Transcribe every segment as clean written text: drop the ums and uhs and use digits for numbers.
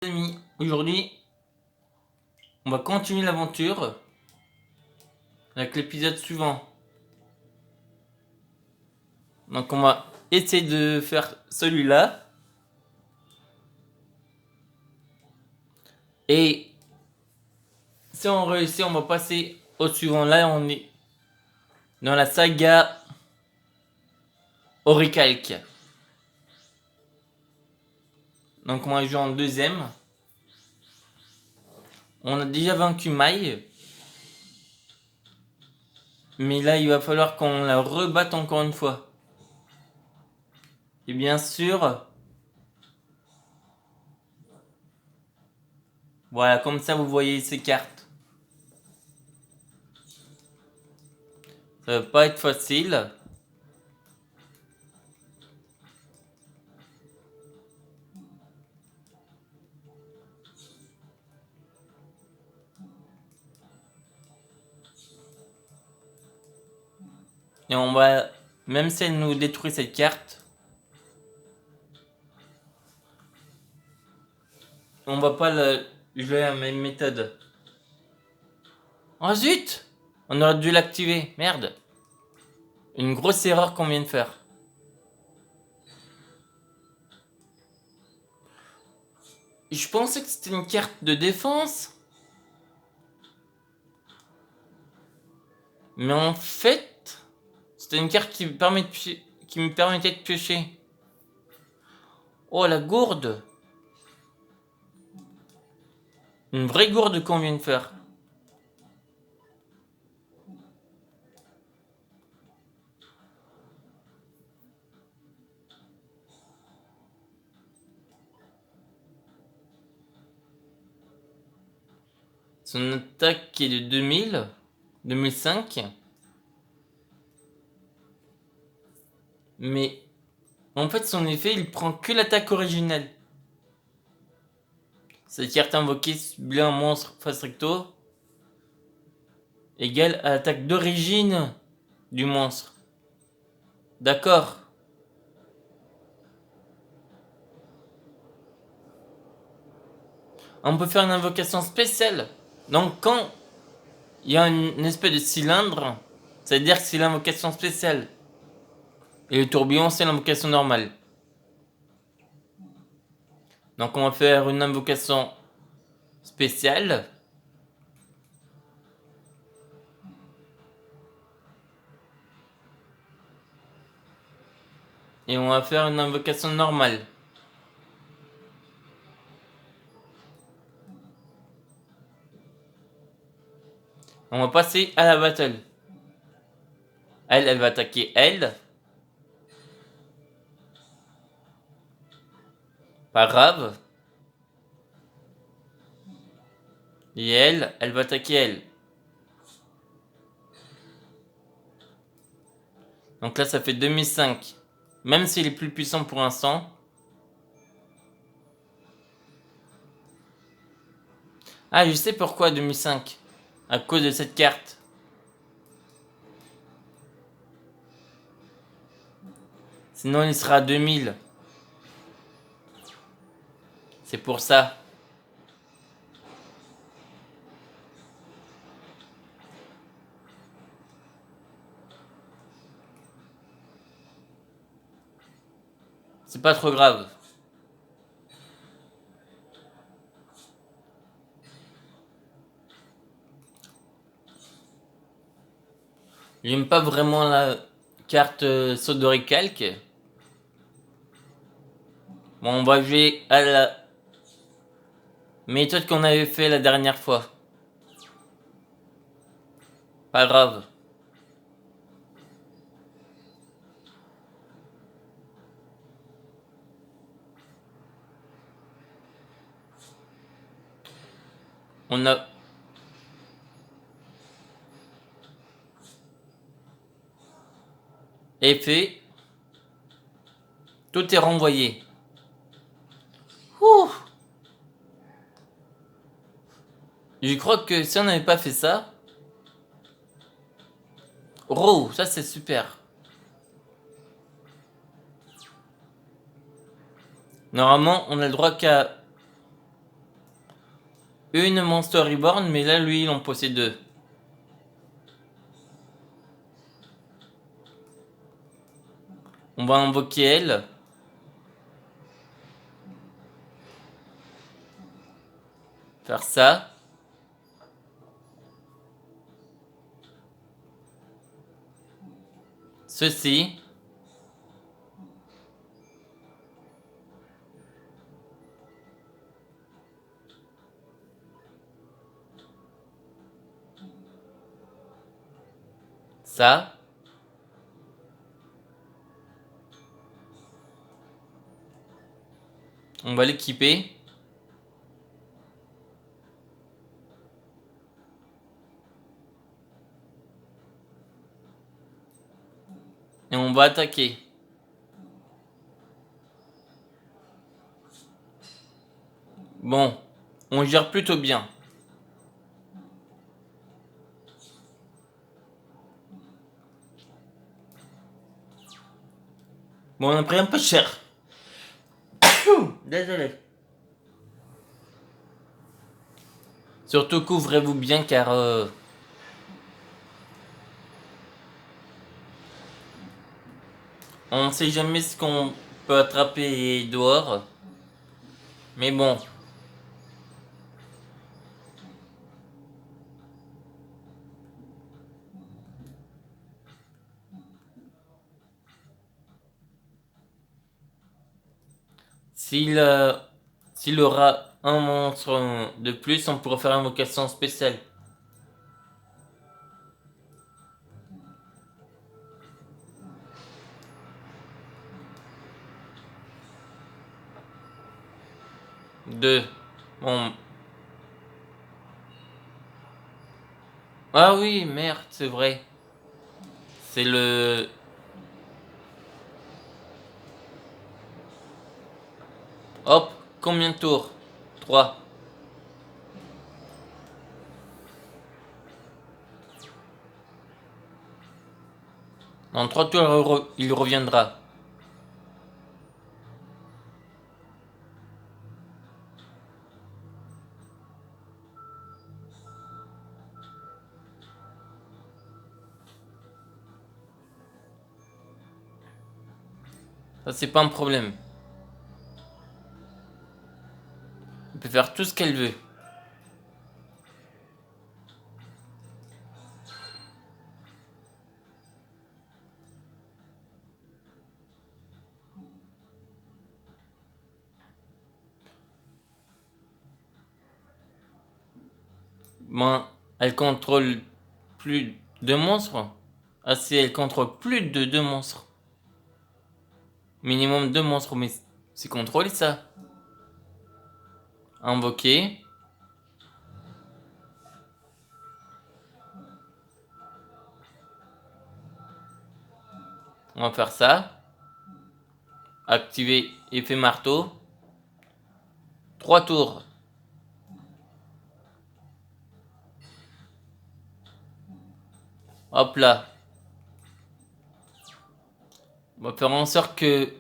Amis, aujourd'hui, on va continuer l'aventure avec l'épisode suivant. Donc on va essayer de faire celui-là. Et si on réussit, on va passer au suivant. Là, on est dans la saga Orichalque. Donc on va jouer en deuxième. On a déjà vaincu Mai. Mais là, il va falloir qu'on la rebatte encore une fois. Et bien sûr, voilà, comme ça vous voyez ces cartes. Ça va pas être facile. Et on va, même si elle nous détruit cette carte, on va pas jouer à la même méthode. Oh zut! On aurait dû l'activer, merde. Une grosse erreur qu'on vient de faire. Je pensais que c'était une carte de défense. Mais en fait, c'était une carte qui me permettait de piocher. Oh la gourde! Une vraie gourde qu'on vient de faire. Son attaque est de 2000, 2005. Mais en fait, son effet, il prend que l'attaque originelle. Cette carte invoquée subit un monstre face recto égale à l'attaque d'origine du monstre. D'accord. On peut faire une invocation spéciale. Donc quand il y a une espèce de cylindre, ça veut dire que c'est l'invocation spéciale. Et le tourbillon, c'est l'invocation normale. Donc on va faire une invocation spéciale. Et on va faire une invocation normale. On va passer à la battle. Elle va attaquer elle. Pas grave. Et elle va attaquer elle. Donc là, ça fait 2005. Même s'il est plus puissant pour l'instant. Ah, je sais pourquoi 2005. À cause de cette carte. Sinon, il sera à 2000. C'est pour ça. C'est pas trop grave. J'aime pas vraiment la carte saut de récalque. Bon, on va jouer à la méthode qu'on avait fait la dernière fois. Pas grave. On a... Effet. Tout est renvoyé. Ouh. Je crois que si on n'avait pas fait ça... Oh, ça c'est super. Normalement, on a le droit qu'à une Monster Reborn, mais là, lui, il en possède deux. On va invoquer elle. Faire ça. Ceci. Ça. On va l'équiper. Et on va attaquer. Bon, on gère plutôt bien. Bon, on a pris un peu cher. Désolé. Surtout couvrez-vous bien car on sait jamais ce qu'on peut attraper dehors. Mais bon. S'il aura un monstre de plus, on pourra faire une invocation spéciale. Deux. Bon. Ah oui, merde, c'est vrai. C'est le... Hop, combien de tours? 3. Dans 3 tours, il reviendra. Ça, c'est pas un problème. Elle peut faire tout ce qu'elle veut. Bon, elle contrôle plus de monstres. Ah si, elle contrôle plus de 2 monstres. Minimum 2 monstres, mais c'est contrôlé ça. Invoquer. On va faire ça. Activer effet marteau. 3 tours. Hop là. On va faire en sorte que...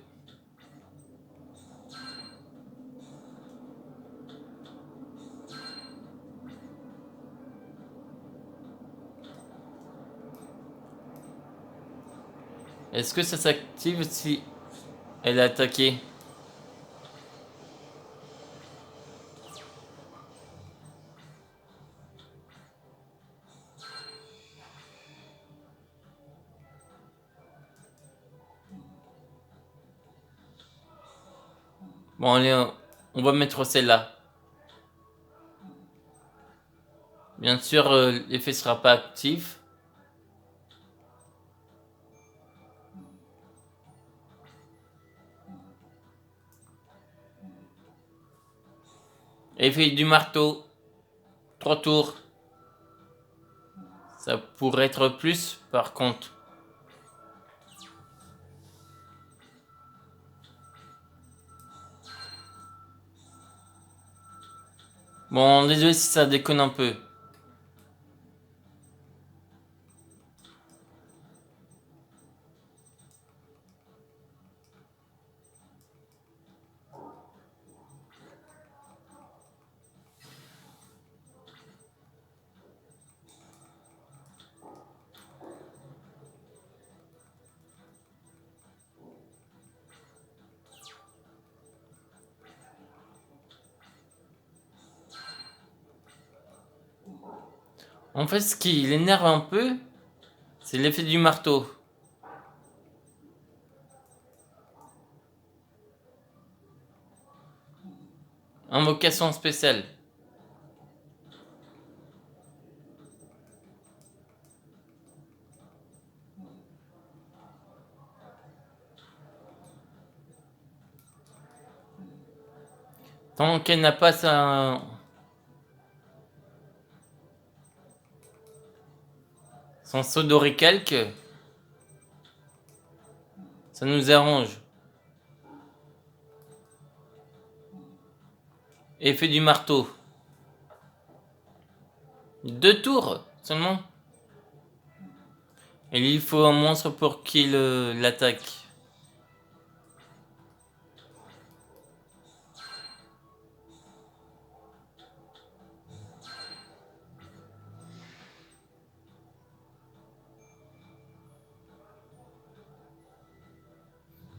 Est-ce que ça s'active si elle est attaquée? Bon, allez, on va mettre celle-là. Bien sûr, l'effet sera pas actif. Effet du marteau. 3 tours. Ça pourrait être plus, par contre. Bon, désolé si ça déconne un peu. En fait, ce qui l'énerve un peu, c'est l'effet du marteau. Invocation spéciale. Tant qu'elle n'a pas son saut d'oricalque, ça nous arrange. Effet du marteau. 2 tours seulement. Et il faut un monstre pour qu'il l'attaque.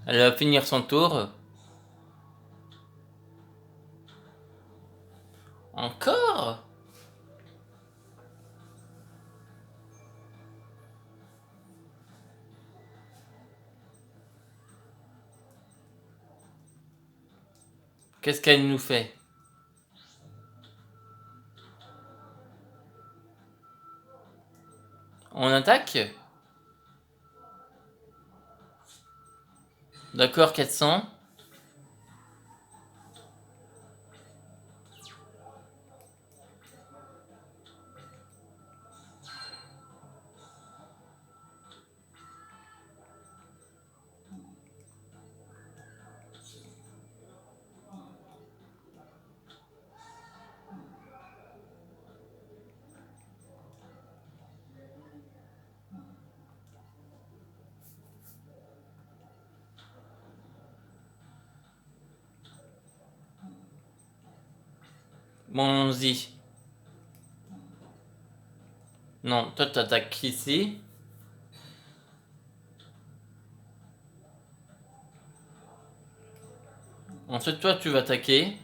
Elle va finir son tour. Encore? Qu'est-ce qu'elle nous fait? On attaque? D'accord, 400. Bon, allons-y. Non, toi t'attaques ici. Ensuite, toi tu vas attaquer.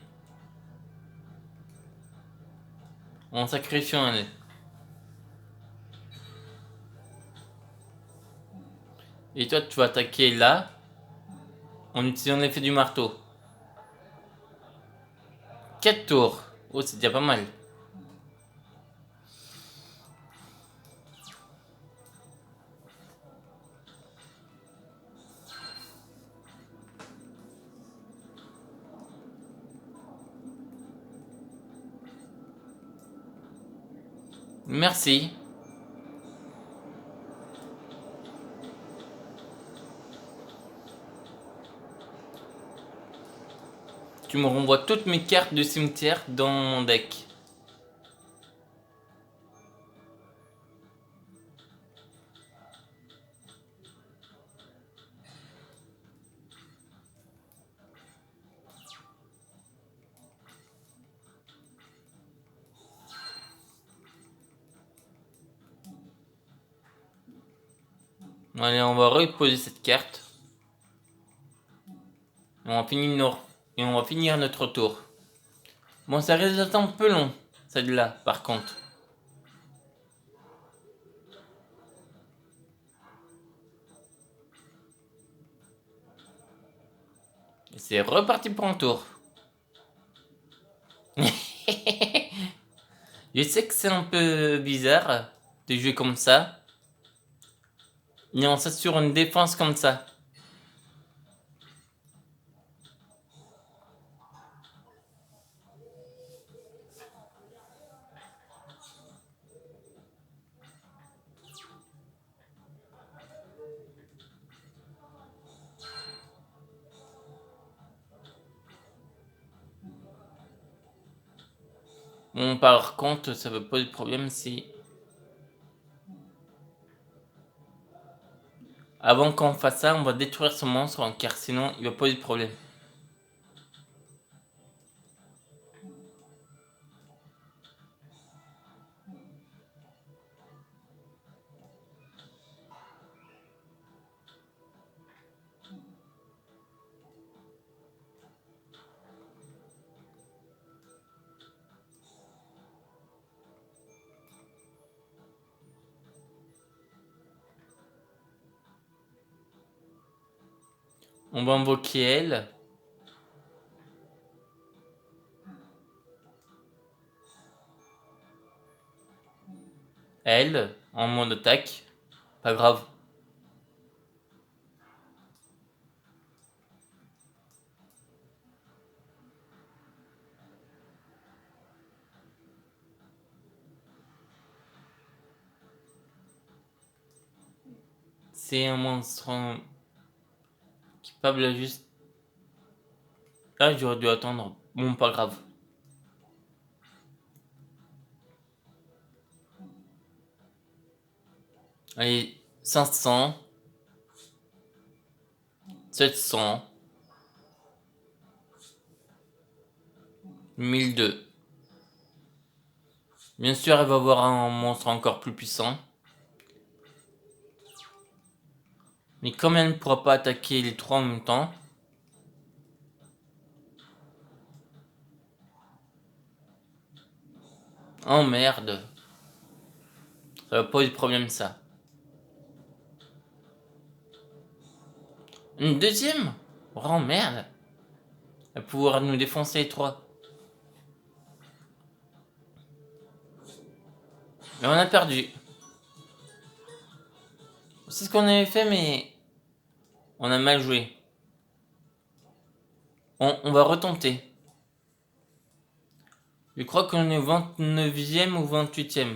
En sacrifiant un. Et toi tu vas attaquer là. En utilisant l'effet du marteau. 4 tours. Oh, c'est déjà pas mal. Merci. Tu me renvoies toutes mes cartes de cimetière dans mon deck. Allez, on va reposer cette carte. Et on va finir notre tour. Bon, ça risque d'être un peu long, celle-là, par contre. Et c'est reparti pour un tour. Je sais que c'est un peu bizarre de jouer comme ça. Mais on s'assure une défense comme ça. Bon, par contre, ça veut pas de problème si... Avant qu'on fasse ça, on va détruire ce monstre, car sinon, il va poser de problème. On va invoquer elle. Elle, en mode attaque. Pas grave. C'est un monstre capable juste... Ah, j'aurais dû attendre. Bon, pas grave. Allez, 500. 700. 1002. Bien sûr, elle va avoir un monstre encore plus puissant. Mais comme elle ne pourra pas attaquer les trois en même temps... Oh merde. Ça va poser problème ça. Une deuxième? Oh merde. Elle va pouvoir nous défoncer les trois. Mais on a perdu. C'est ce qu'on avait fait, mais... On a mal joué. On va retenter. Je crois qu'on est au 29e ou 28e.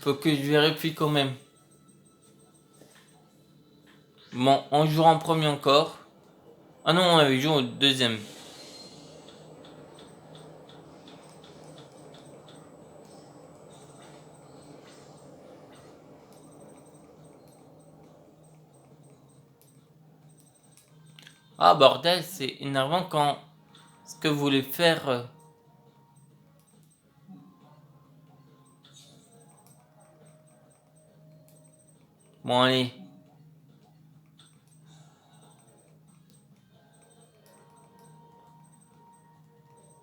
Faut que je vérifie quand même. Bon, on jouera en premier encore. Ah non, on avait joué au deuxième. Ah bordel, c'est énervant quand... Ce que vous voulez faire... Bon allez.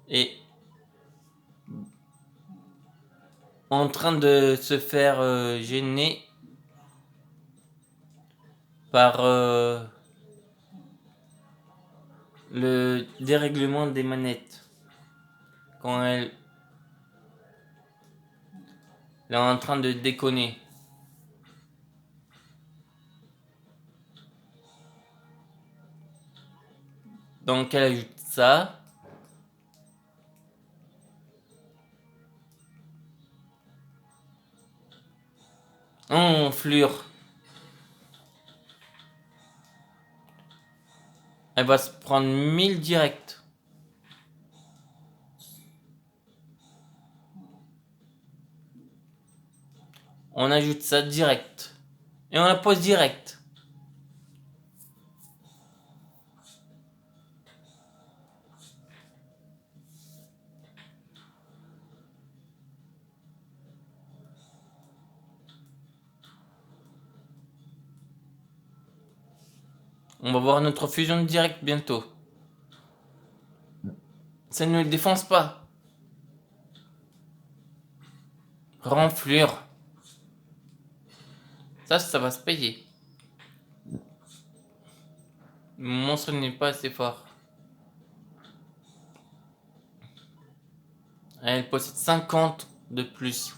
Et... En train de se faire gêner par le dérèglement des manettes. Quand elle est en train de déconner. Donc elle ajoute ça. Fleur. Elle va se prendre 1000 direct. On ajoute ça direct. Et on la pose direct. On va voir notre fusion direct bientôt. Ça ne le défonce pas. Renflure. Ça va se payer. Le monstre n'est pas assez fort. Elle possède 50 de plus.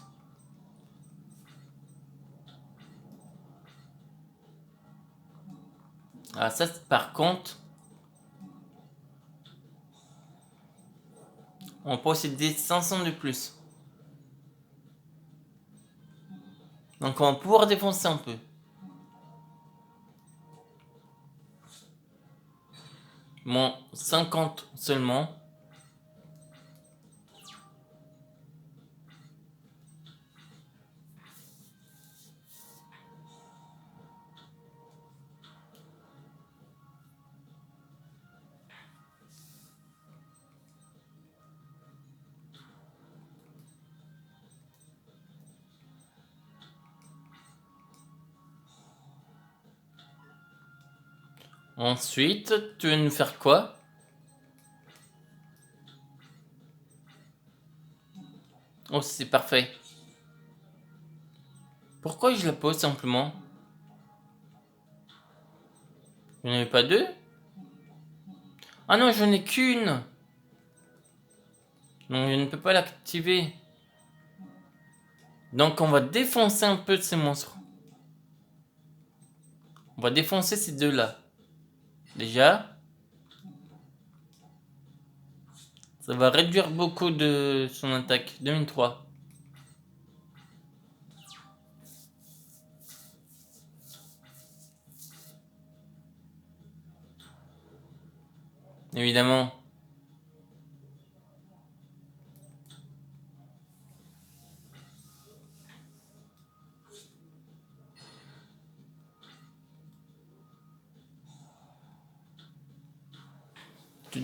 Ah ça par contre... On possède des 500 de plus. Donc on va pouvoir défoncer un peu. Bon, 50 seulement. Ensuite, tu veux nous faire quoi? Oh, c'est parfait. Pourquoi je la pose simplement? J'en avais pas deux? Ah non, j'en ai qu'une. Donc je ne peux pas l'activer. Donc on va défoncer un peu de ces monstres. On va défoncer ces deux-là. Déjà. Ça va réduire beaucoup de son attaque. 2003. Évidemment. Tu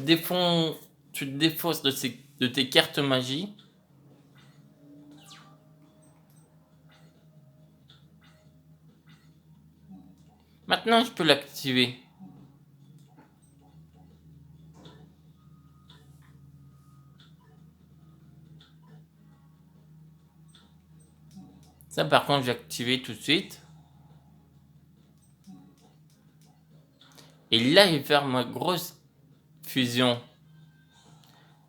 te défausses de tes cartes magie. Maintenant, je peux l'activer. Ça, par contre, j'ai activé tout de suite. Et là, je vais faire ma grosse fusion.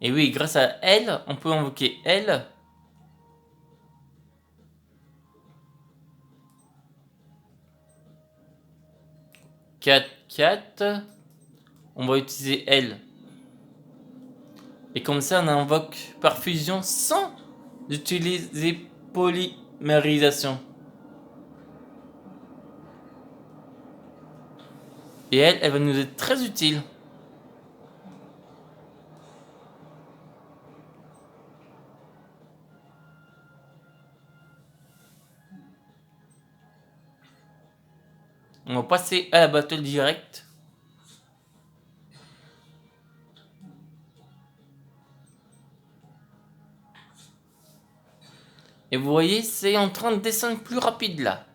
Et oui, grâce à elle, on peut invoquer elle. Quatre. On va utiliser elle. Et comme ça, on invoque par fusion sans utiliser polymérisation. Et elle va nous être très utile. On va passer à la battle directe. Et vous voyez, c'est en train de descendre plus rapide là.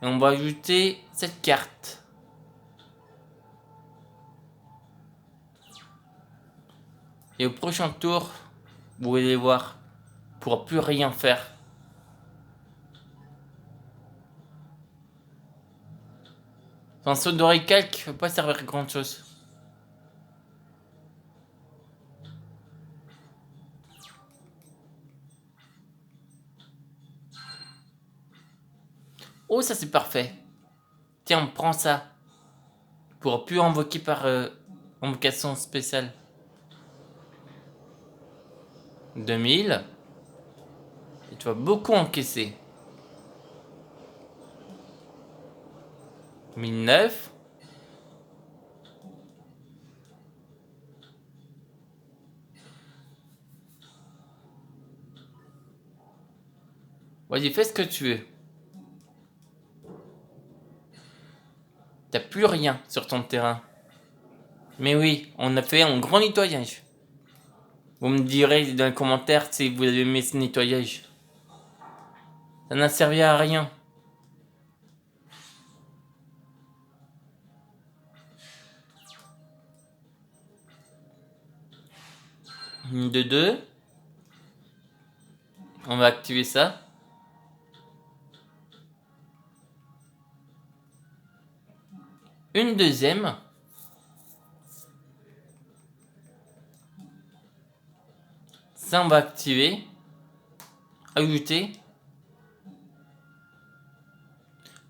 Et on va ajouter cette carte. Et au prochain tour, vous allez voir, on ne pourra plus rien faire. Son saut de récalque ne va pas servir à grand chose. Oh, ça c'est parfait. Tiens, on prend ça. On pourra plus invoquer par invocation spéciale. 2000. Et tu vas beaucoup encaisser. 1009. Vas-y, fais ce que tu veux. T'as plus rien sur ton terrain. Mais oui, on a fait un grand nettoyage. Vous me direz dans les commentaires si vous avez aimé ce nettoyage. Ça n'a servi à rien. Une de deux. On va activer ça. Une deuxième. Ça, on va activer. Ajouter.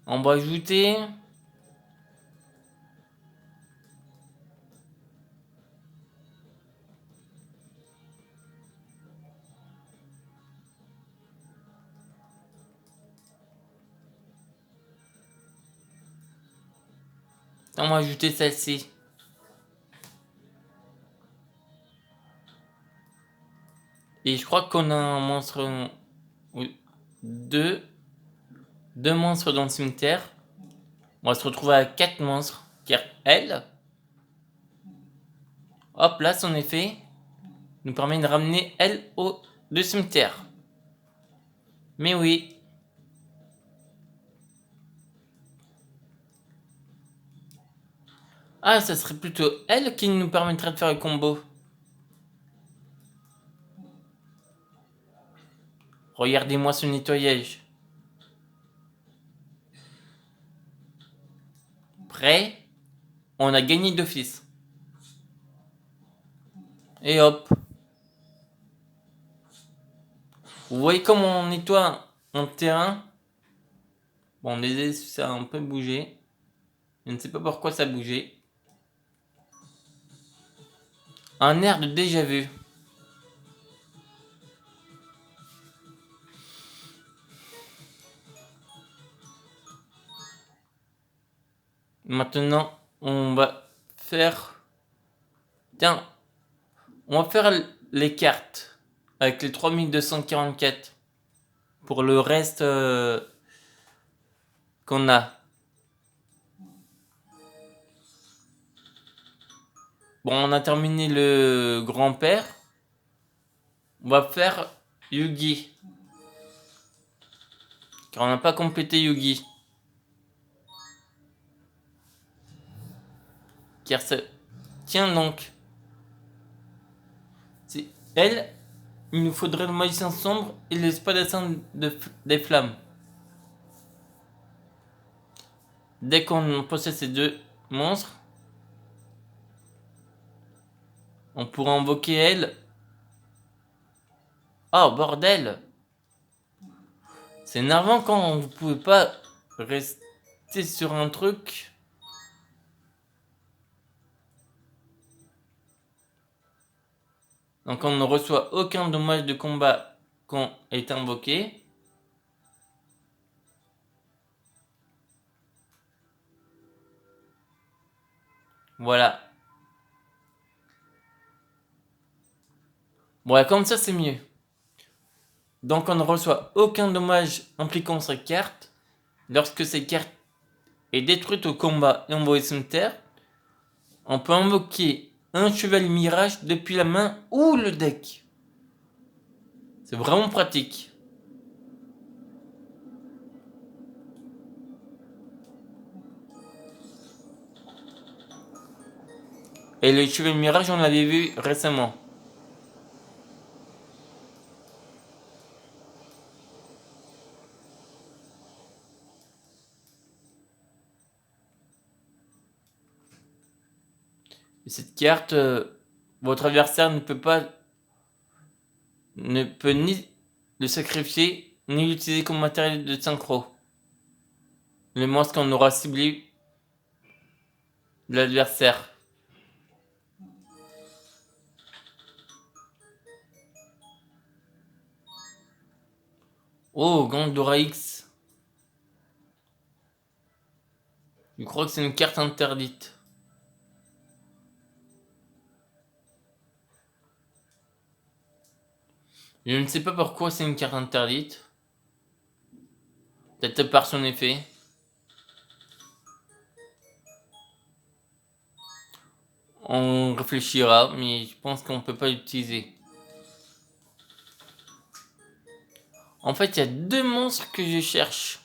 On va ajouter. On va ajouter celle-ci. Et je crois qu'on a un monstre. Oui. Deux monstres dans le cimetière. On va se retrouver à 4 monstres. Car elle. Hop, là, son effet nous permet de ramener elle au cimetière. Mais oui. Ah, ça serait plutôt elle qui nous permettrait de faire le combo. Regardez-moi ce nettoyage. Prêt? On a gagné d'office. Et hop. Vous voyez comment on nettoie un terrain? Bon, désolé si ça a un peu bougé. Je ne sais pas pourquoi ça a bougé. Un air de déjà vu. Maintenant, on va faire... Tiens, on va faire les cartes avec les 3244 pour le reste qu'on a. Bon, on a terminé le grand-père. On va faire Yugi. Car on n'a pas complété Yugi. Car ça... Tiens donc. C'est elle. Il nous faudrait le magicien sombre et l'espadassin des flammes. Dès qu'on possède ces deux monstres, on pourra invoquer elle. Oh bordel! C'est énervant quand vous pouvez pas rester sur un truc. Donc on ne reçoit aucun dommage de combat quand est invoqué. Voilà. Bon, comme ça c'est mieux. Donc on ne reçoit aucun dommage impliquant cette carte. Lorsque cette carte est détruite au combat et envoyée sur une terre, on peut invoquer un chevalier mirage depuis la main ou le deck. C'est vraiment pratique. Et le chevalier mirage, on l'avait vu récemment. Et cette carte, votre adversaire ne peut ni le sacrifier, ni l'utiliser comme matériel de synchro. Le monstre qu'on aura ciblé de l'adversaire. Oh, Gandora X. Je crois que c'est une carte interdite. Je ne sais pas pourquoi c'est une carte interdite. Peut-être par son effet. On réfléchira, mais je pense qu'on peut pas l'utiliser. En fait, il y a deux monstres que je cherche.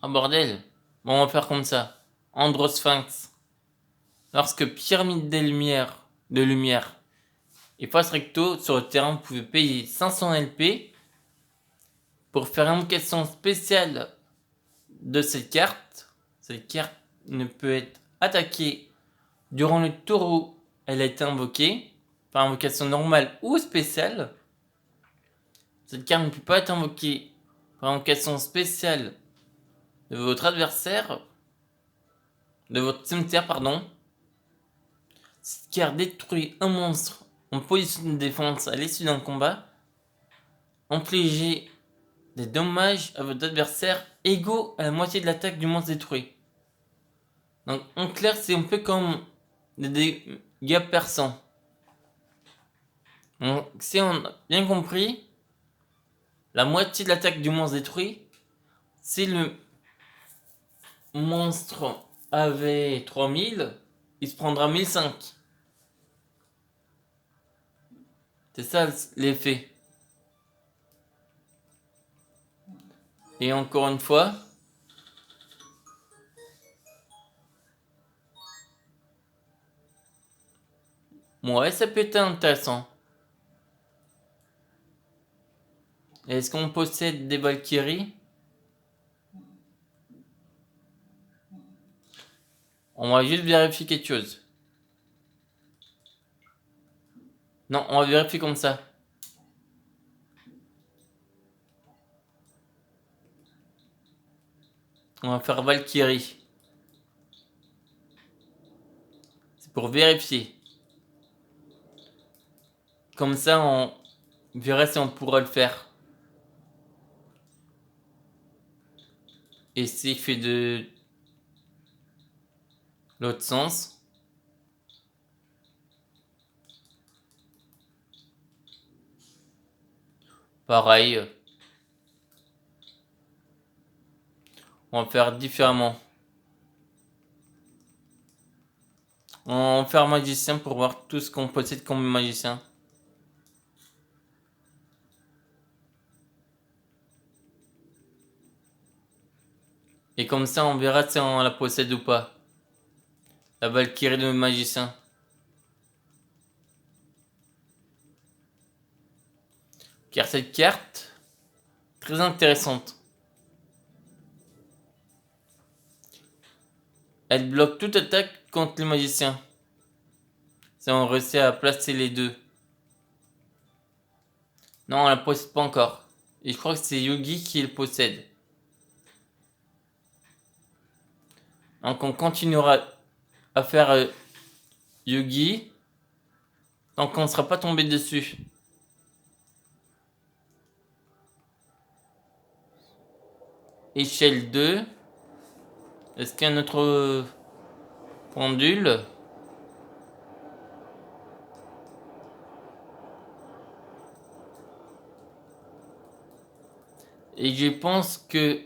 Ah bordel. Bon, on va faire comme ça. Androsphinx. Lorsque pyramide de lumière et face recto sur le terrain, vous pouvez payer 500 LP pour faire une question spéciale de cette carte. Cette carte ne peut être attaquée durant le tour où elle a été invoquée, par invocation normale ou spéciale. Cette carte ne peut pas être invoquée par invocation spéciale de votre adversaire, de votre cimetière, pardon. Cette carte détruit un monstre en position de défense à l'issue d'un combat. Infligez des dommages à votre adversaire égaux à la moitié de l'attaque du monstre détruit. Donc en clair, c'est un peu comme des dégâts perçants. Donc si on a bien compris, la moitié de l'attaque du monstre détruit, si le monstre avait 3000, il se prendra 1005. C'est ça l'effet. Et encore une fois, Ouais, ça peut être intéressant. Est-ce qu'on possède des Valkyries? On va juste vérifier quelque chose. Non, on va vérifier comme ça. On va faire Valkyrie. C'est pour vérifier. Comme ça, on verra si on pourra le faire. Et si je fais de l'autre sens. Pareil. On va faire différemment. On va faire magicien pour voir tout ce qu'on possède comme magicien. Et comme ça, on verra si on la possède ou pas. La Valkyrie de magicien. Car cette carte, très intéressante. Elle bloque toute attaque contre les magiciens. Si on réussit à placer les deux. Non, on la possède pas encore. Et je crois que c'est Yugi qui le possède. Donc on continuera à faire Yugi tant qu'on ne sera pas tombé dessus. Échelle 2. Est-ce qu'il y a un autre pendule? Et je pense que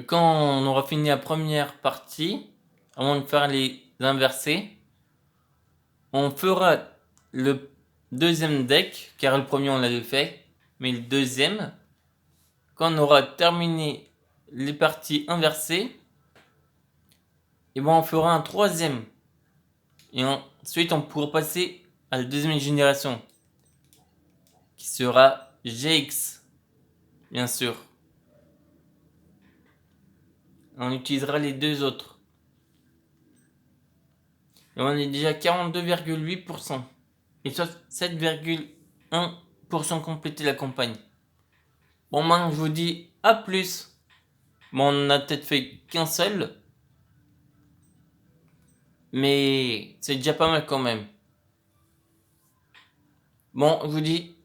quand on aura fini la première partie, avant de faire les inversés, on fera le deuxième deck, car le premier on l'avait fait, mais le deuxième, quand on aura terminé les parties inversées, et ben on fera un troisième. Et ensuite on pourra passer à la deuxième génération, qui sera GX, bien sûr. On utilisera les deux autres. Et on est déjà 42,8%. Et 7,1% complété la campagne. Bon, ben, je vous dis à plus. Bon, on n'a peut-être fait qu'un seul. Mais c'est déjà pas mal quand même. Bon, je vous dis